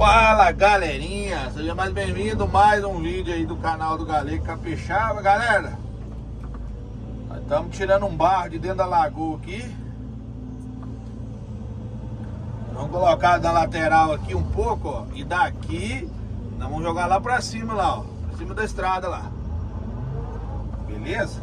Fala galerinha, seja mais bem-vindo a mais um vídeo aí do canal do Galego Capixaba. Galera, nós estamos tirando um barro de dentro da lagoa aqui. Vamos colocar da lateral aqui um pouco, ó, e daqui nós vamos jogar lá pra cima lá, ó, pra cima da estrada lá. Beleza?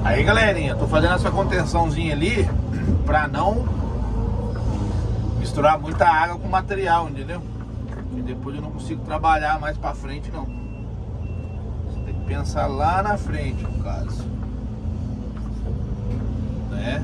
Aí galerinha, tô fazendo essa contençãozinha ali pra não misturar muita água com material, entendeu? E depois eu não consigo trabalhar mais pra frente não. Você tem que pensar lá na frente, no caso, né?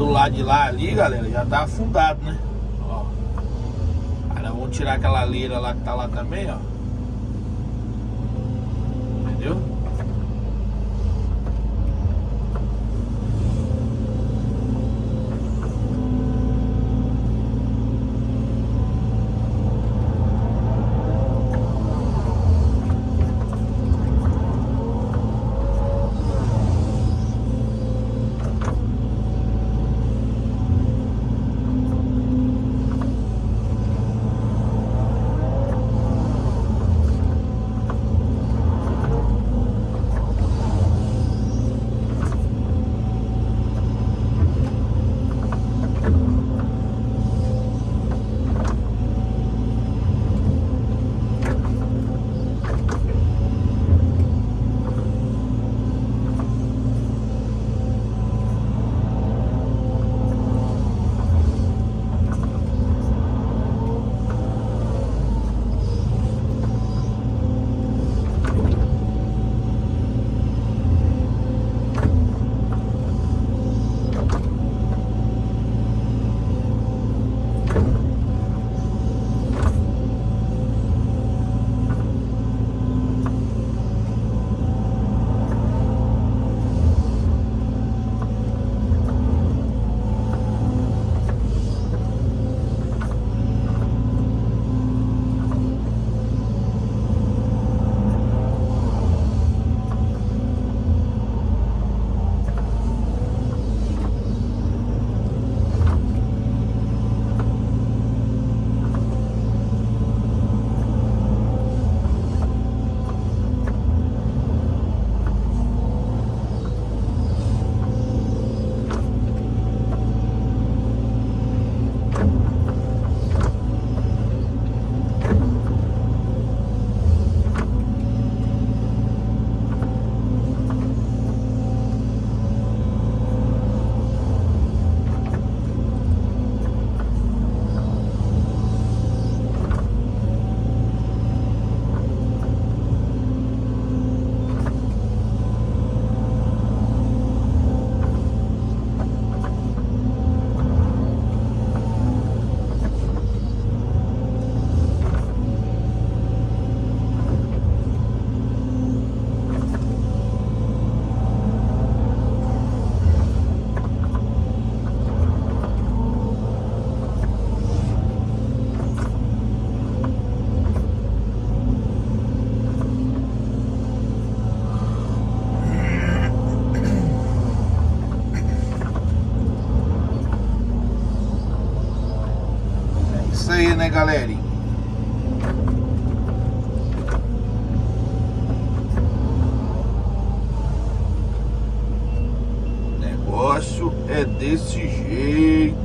do lado de lá ali, galera, já tá afundado, né? Ó. Aí nós vamos tirar aquela leira lá que tá lá também, ó. Entendeu? Isso aí, né, galerinha? O negócio é desse jeito.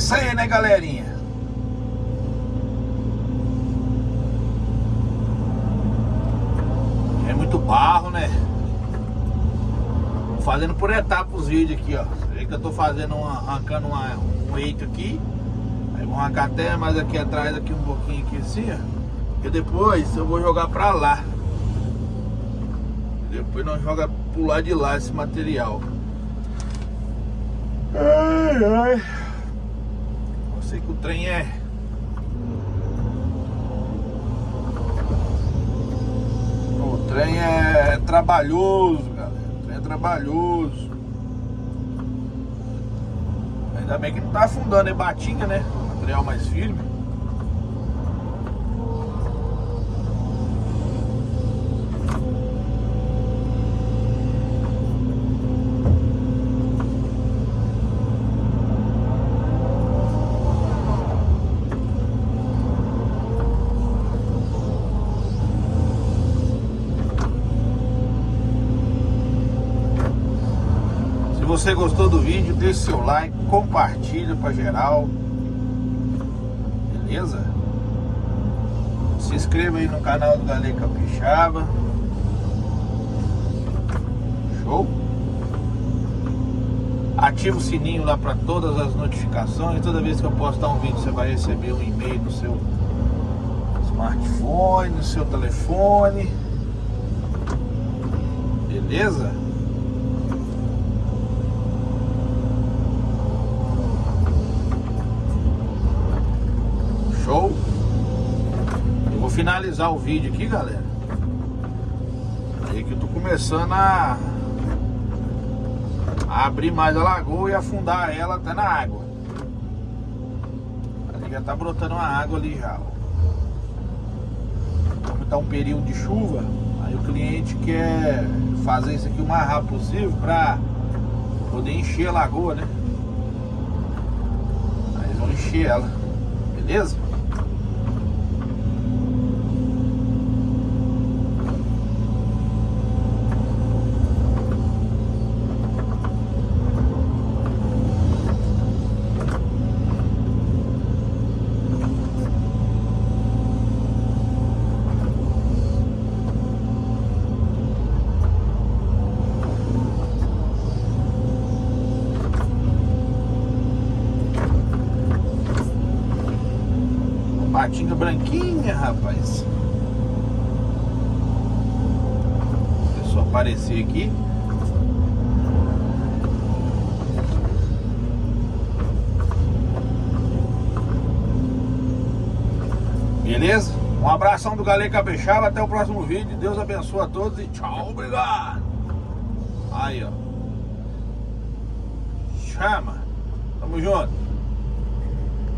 Isso aí, né, galerinha? É muito barro, né? Tô fazendo por etapas os vídeos aqui, ó. Você vê que eu tô fazendo arrancando um eito aqui. Aí vou arrancar até mais aqui atrás, aqui um pouquinho aqui assim, ó. E depois eu vou jogar pra lá. Depois nós joga pro lado de lá esse material. Ai, ai. Eu sei que o trem é... O trem é trabalhoso, galera. O trem é trabalhoso. Ainda bem que não tá afundando, é batinga, né? Material mais firme. Se você gostou do vídeo, deixe seu like, compartilha para geral, beleza? Se inscreva aí no canal do Galego Capixaba. Show? Ativa o sininho lá para todas as notificações. Toda vez que eu postar um vídeo, você vai receber um e-mail no seu smartphone, no seu telefone, beleza? Show? Eu vou finalizar o vídeo aqui, galera. Aí que eu tô começando a abrir mais a lagoa e afundar ela até na água. Ali já tá brotando uma água ali já, ó. Como tá um período de chuva, aí o cliente quer fazer isso aqui o mais rápido possível pra poder encher a lagoa, né? Aí eles vão encher ela, beleza? Patinga branquinha, rapaz. Deixa eu aparecer aqui. Beleza? Um abração do Galego Capixaba. Até o próximo vídeo. Deus abençoe a todos e tchau, obrigado. Aí, ó. Chama. Tamo junto.